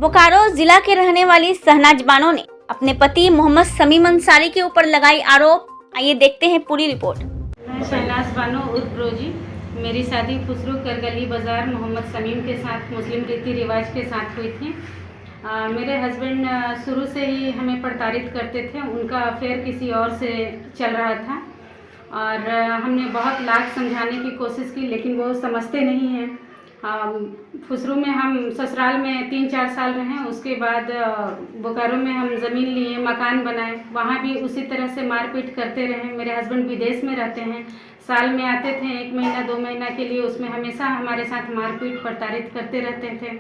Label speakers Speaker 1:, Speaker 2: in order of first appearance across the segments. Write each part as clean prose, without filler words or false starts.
Speaker 1: बोकारो जिला के रहने वाली शहनाज बानो ने अपने पति मोहम्मद समीम अंसारी के ऊपर लगाई आरोप। आइए देखते हैं पूरी रिपोर्ट।
Speaker 2: मैं शहनाज बानो उर्फ रोजी। मेरी शादी खुसरू करगली बाज़ार मोहम्मद समीम के साथ मुस्लिम रीति रिवाज के साथ हुई थी। मेरे हस्बैंड शुरू से ही हमें प्रताड़ित करते थे। उनका अफेयर किसी और से चल रहा था और हमने बहुत लाख समझाने की कोशिश की, लेकिन वो समझते नहीं हैं। खुसरू में हम ससुराल में 3-4 साल रहे। उसके बाद बोकारो में हम ज़मीन लिए, मकान बनाए, वहाँ भी उसी तरह से मारपीट करते रहे। मेरे हस्बैंड विदेश में रहते हैं, साल में आते थे 1 महीना 2 महीना के लिए, उसमें हमेशा हमारे साथ मारपीट प्रताड़ित करते रहते थे।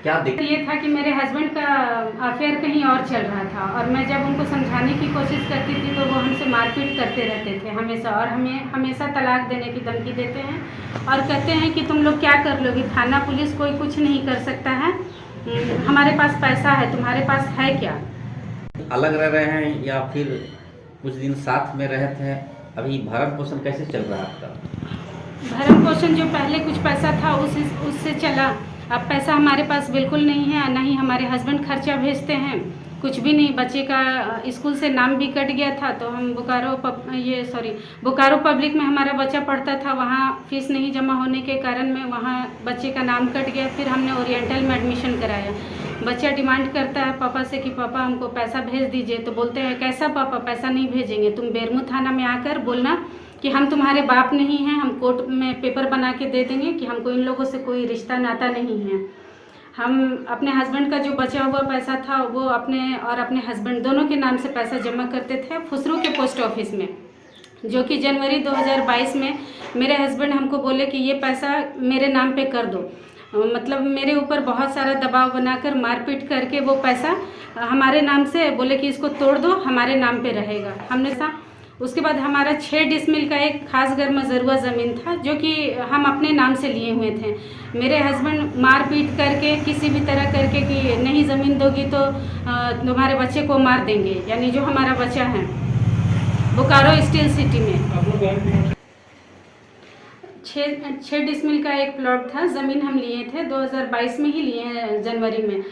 Speaker 3: क्या दिक्कत
Speaker 2: ये था कि मेरे हस्बैंड का अफेयर कहीं और चल रहा था और मैं जब उनको समझाने की कोशिश करती थी तो वो हमसे मारपीट करते रहते थे हमेशा, और हमें हमेशा तलाक देने की धमकी देते हैं और कहते हैं कि तुम लोग क्या कर लोगी, थाना पुलिस कोई कुछ नहीं कर सकता है, हमारे पास पैसा है, तुम्हारे पास है क्या।
Speaker 3: अलग रह रहे हैं या फिर कुछ दिन साथ में रहे थे? अभी भरण पोषण कैसे चल रहा है आपका?
Speaker 2: भरण पोषण जो पहले कुछ पैसा था उससे चला। अब पैसा हमारे पास बिल्कुल नहीं है, ना ही हमारे हस्बैंड खर्चा भेजते हैं, कुछ भी नहीं। बच्चे का स्कूल से नाम भी कट गया था, तो हम बोकारो पब्लिक में हमारा बच्चा पढ़ता था, वहाँ फीस नहीं जमा होने के कारण में वहाँ बच्चे का नाम कट गया। फिर हमने ओरिएंटल में एडमिशन कराया। बच्चा डिमांड करता है पापा से कि पापा हमको पैसा भेज दीजिए, तो बोलते हैं कैसा पापा, पैसा नहीं भेजेंगे, तुम बेरमू थाना में आकर बोलना कि हम तुम्हारे बाप नहीं हैं, हम कोर्ट में पेपर बना के दे देंगे कि हमको इन लोगों से कोई रिश्ता नाता नहीं है। हम अपने हस्बैंड का जो बचा हुआ पैसा था वो अपने हस्बैंड दोनों के नाम से पैसा जमा करते थे खुसरू के पोस्ट ऑफिस में, जो कि जनवरी 2022 में मेरे हस्बैंड हमको बोले कि ये पैसा मेरे नाम पे कर दो। मतलब मेरे ऊपर बहुत सारा दबाव बनाकर मारपीट करके वो पैसा हमारे नाम से बोले कि इसको तोड़ दो, हमारे नाम पे रहेगा। हमने उसके बाद हमारा 6 डिसमिल का एक खास घर मजरुआ ज़मीन था जो कि हम अपने नाम से लिए हुए थे। मेरे हस्बैंड मारपीट करके किसी भी तरह करके कि नहीं ज़मीन दोगी तो तुम्हारे बच्चे को मार देंगे, यानी जो हमारा बच्चा है बोकारो स्टील सिटी में 6 डिसमिल का एक प्लॉट था, ज़मीन हम लिए थे 2022 में ही लिए हैं जनवरी में।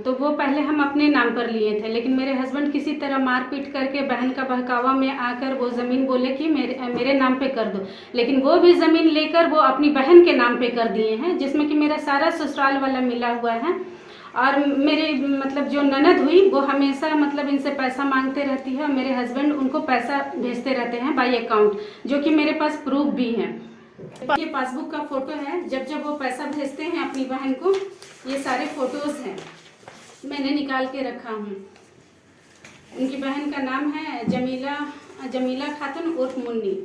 Speaker 2: तो वो पहले हम अपने नाम पर लिए थे, लेकिन मेरे हस्बैंड किसी तरह मारपीट करके बहन का बहकावा में आकर वो ज़मीन बोले कि मेरे नाम पे कर दो, लेकिन वो भी ज़मीन लेकर वो अपनी बहन के नाम पे कर दिए हैं, जिसमें कि मेरा सारा ससुराल वाला मिला हुआ है। और मेरे मतलब जो ननद हुई वो हमेशा मतलब इनसे पैसा मांगते रहती है और मेरे हस्बैंड उनको पैसा भेजते रहते हैं बाई अकाउंट, जो कि मेरे पास प्रूफ भी है। ये पासबुक का फ़ोटो है, जब वो पैसा भेजते हैं अपनी बहन को, ये सारे फ़ोटोज़ हैं, मैंने निकाल के रखा हूँ। उनकी बहन का नाम है जमीला खातून उर्फ मुन्नी।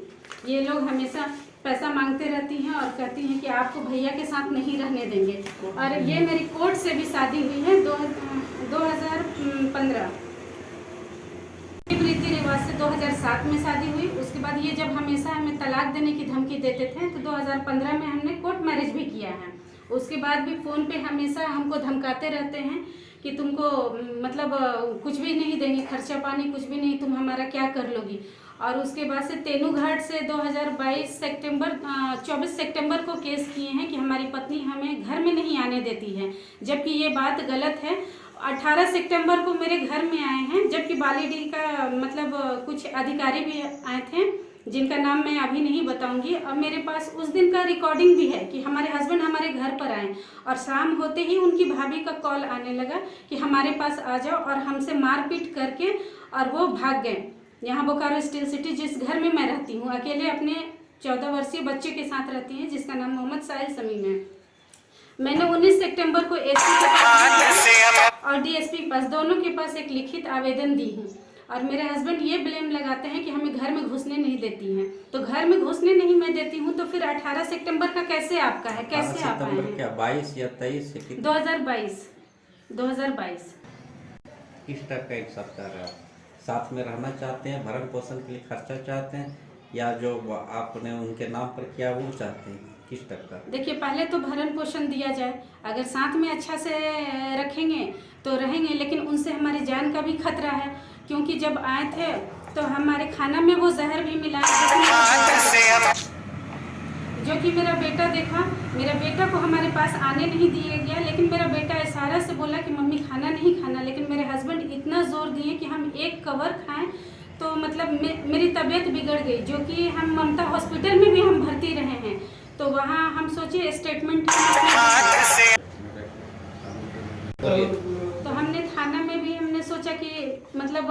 Speaker 2: ये लोग हमेशा पैसा मांगते रहती हैं और कहती हैं कि आपको भैया के साथ नहीं रहने देंगे। और ये मेरी कोर्ट से भी शादी हुई है 2015। रीति रिवाज से 2007 में शादी हुई। उसके बाद ये जब हमेशा हमें तलाक देने की धमकी देते थे तो 2015 में हमने कोर्ट मैरिज भी किया है। उसके बाद भी फ़ोन पे हमेशा हमको धमकाते रहते हैं कि तुमको मतलब कुछ भी नहीं देंगे, खर्चा पानी कुछ भी नहीं, तुम हमारा क्या कर लोगी। और उसके बाद से तेनूघाट से 2022 24 सितंबर को केस किए हैं कि हमारी पत्नी हमें घर में नहीं आने देती है, जबकि ये बात गलत है। 18 सितंबर को मेरे घर में आए हैं, जबकि बालीडीह का मतलब कुछ अधिकारी भी आए थे जिनका नाम मैं अभी नहीं बताऊंगी। और मेरे पास उस दिन का रिकॉर्डिंग भी है कि हमारे हस्बैंड हमारे घर पर आए और शाम होते ही उनकी भाभी का कॉल आने लगा कि हमारे पास आ जाओ, और हमसे मारपीट करके और वो भाग गए। यहाँ बोकारो स्टील सिटी जिस घर में मैं रहती हूँ अकेले अपने 14 वर्षीय बच्चे के साथ रहती हैं, जिसका नाम मोहम्मद साहिल समीम है। मैंने 19 सितंबर को एसपी के पास और डीएसपी के पास दोनों के पास एक लिखित आवेदन दी हूँ। और मेरे हस्बैंड ये ब्लेम लगाते हैं कि हमें घर में घुसने नहीं देती हैं। तो घर में घुसने नहीं मैं देती हूँ तो फिर 18 सितंबर का कैसे आपका है, कैसे आप आए हैं?
Speaker 3: क्या 22 या 23?
Speaker 2: 2022।
Speaker 3: किस टाइप का एक साथ कर रहे हैं? साथ में रहना चाहते हैं, भरण पोषण के लिए खर्चा चाहते हैं, या जो आपने उनके नाम पर किया वो चाहते हैं? किस टाइप का?
Speaker 2: देखिए, पहले तो भरण पोषण दिया जाए, अगर साथ में अच्छा से रखेंगे तो रहेंगे, लेकिन उनसे हमारी जान का भी खतरा है, क्योंकि जब आए थे तो हमारे खाना में वो जहर भी मिलाया, जो कि मेरा बेटा देखा। मेरा बेटा को हमारे पास आने नहीं दिया गया, बोला कि मम्मी खाना नहीं खाना, लेकिन मेरे हस्बैंड इतना ज़ोर दिए कि हम एक कवर खाएं तो मतलब मेरी तबीयत बिगड़ गई, जो कि हम ममता हॉस्पिटल में भी हम भर्ती रहे हैं। तो वहाँ हम सोचे स्टेटमेंट, तो हमने थाना में भी हमने सोचा कि मतलब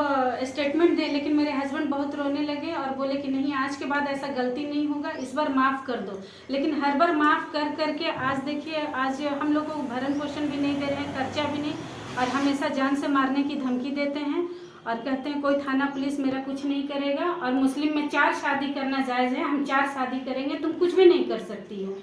Speaker 2: स्टेटमेंट दे, लेकिन मेरे हस्बैंड बहुत रोने लगे और बोले कि नहीं, आज के बाद ऐसा गलती नहीं होगा, इस बार माफ़ कर दो। लेकिन हर बार माफ़ कर करके आज देखिए, आज हम लोग को भरण पोषण भी नहीं दे रहे हैं, खर्चा भी नहीं, और हमेशा जान से मारने की धमकी देते हैं और कहते हैं कोई थाना पुलिस मेरा कुछ नहीं करेगा, और मुस्लिम में 4 शादी करना जायज़ है, हम 4 शादी करेंगे, तुम कुछ भी नहीं कर सकती हो।